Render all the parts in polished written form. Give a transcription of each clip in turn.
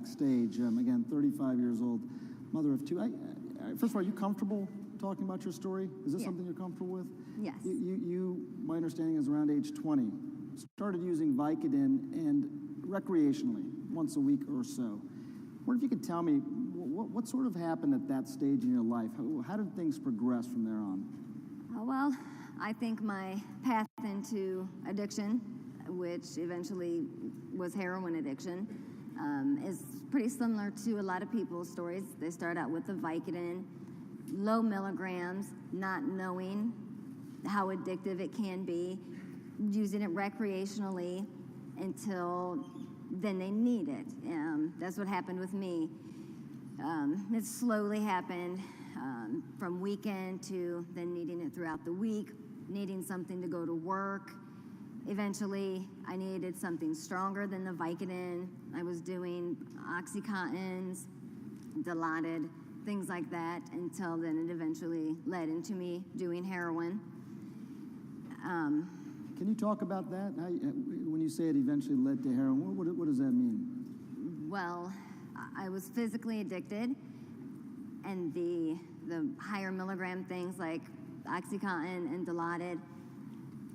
backstage. Again, 35 years old, mother of two. First of all, are you comfortable talking about your story? Is this something you're comfortable with? Yes. My understanding is around age 20, started using Vicodin and recreationally, once a week or so. I wonder if you could tell me what sort of happened at that stage in your life? How did things progress from there on? Well, I think my path into addiction, which eventually was heroin addiction, is pretty similar to a lot of people's stories. They start out with the Vicodin, low milligrams, not knowing how addictive it can be, using it recreationally until then they need it. That's what happened with me. It slowly happened from weekend to then needing it throughout the week, needing something to go to work. Eventually, I needed something stronger than the Vicodin. I was doing Oxycontins, Dilaudid, things like that, until then it eventually led into me doing heroin. Can you talk about that? When you say it eventually led to heroin, what does that mean? Well, I was physically addicted, and the higher milligram things like Oxycontin and Dilaudid,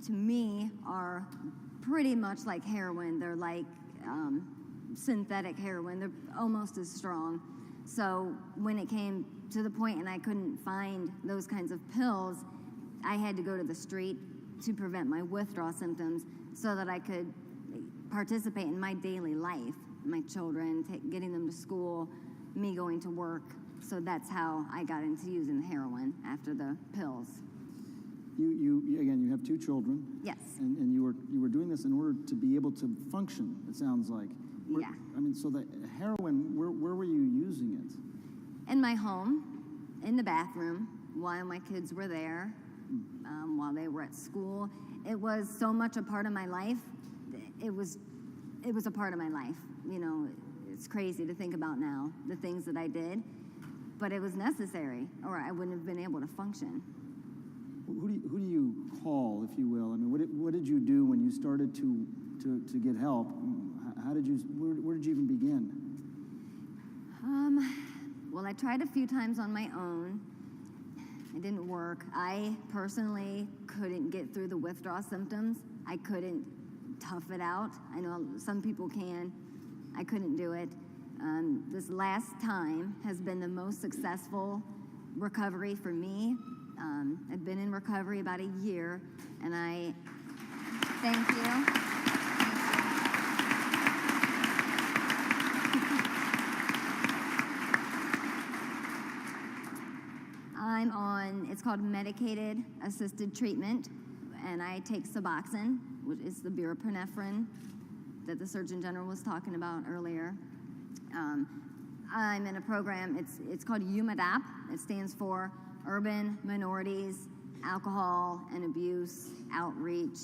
to me, are pretty much like heroin. They're like synthetic heroin. They're almost as strong. So when it came to the point and I couldn't find those kinds of pills, I had to go to the street to prevent my withdrawal symptoms so that I could participate in my daily life, my children, getting them to school, me going to work. So that's how I got into using the heroin after the pills. You have two children. Yes. And you were doing this in order to be able to function, it sounds like. Yeah. So the heroin, where were you using it? In my home, in the bathroom, while my kids were there, while they were at school. It was so much a part of my life. It was a part of my life. You know, it's crazy to think about now, the things that I did, but it was necessary, or I wouldn't have been able to function. Who do you call, if you will? I mean, what did you do when you started to get help? Where did you even begin? Well, I tried a few times on my own. It didn't work. I personally couldn't get through the withdrawal symptoms. I couldn't tough it out. I know some people can. I couldn't do it. This last time has been the most successful recovery for me. I've been in recovery about a year, and I thank you. I'm on, it's called medicated assisted treatment, and I take Suboxone, which is the buprenorphine that the Surgeon General was talking about earlier. I'm in a program, it's called UMADAP. It stands for Urban Minorities Alcohol and Abuse Outreach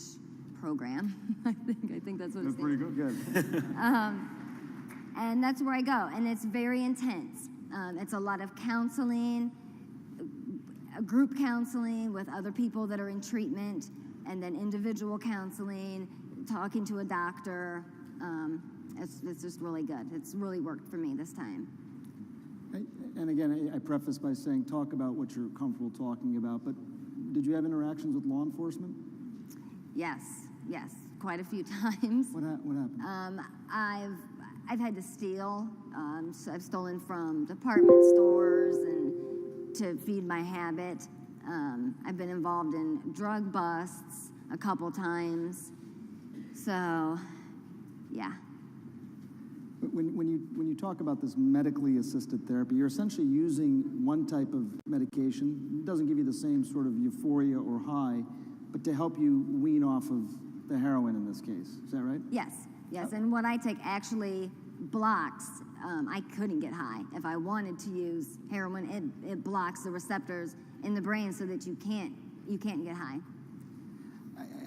Program. I think that's what it stands for. That's pretty good. And that's where I go, and it's very intense. It's a lot of counseling, group counseling with other people that are in treatment, and then individual counseling, talking to a doctor. It's just really good. It's really worked for me this time. And again, I preface by saying talk about what you're comfortable talking about, but did you have interactions with law enforcement? Yes, quite a few times. What happened? I've had to steal. So I've stolen from department stores and to feed my habit. I've been involved in drug busts a couple times. So, yeah. But when you talk about this medically assisted therapy, you're essentially using one type of medication. It doesn't give you the same sort of euphoria or high, but to help you wean off of the heroin in this case. Is that right? Yes. And what I take actually blocks. I couldn't get high. If I wanted to use heroin, it blocks the receptors in the brain so that you can't get high.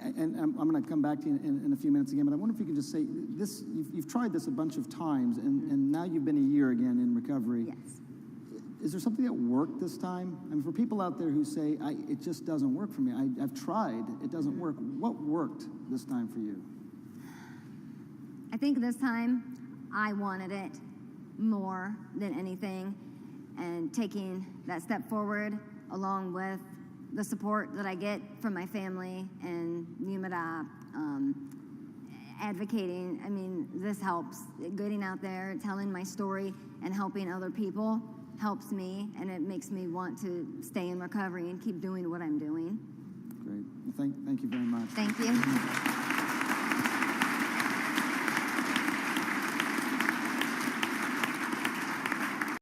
And I'm going to come back to you in a few minutes again, but I wonder if you could just say this. You've tried this a bunch of times, and now you've been a year again in recovery. Yes. Is there something that worked this time? I mean, for people out there who say, it just doesn't work for me, I've tried, it doesn't work. What worked this time for you? I think this time I wanted it, more than anything, and taking that step forward along with the support that I get from my family and UMADA, advocating. I mean, this helps. Getting out there, telling my story, and helping other people helps me, and it makes me want to stay in recovery and keep doing what I'm doing. Great. Well, thank you very much. Thank you.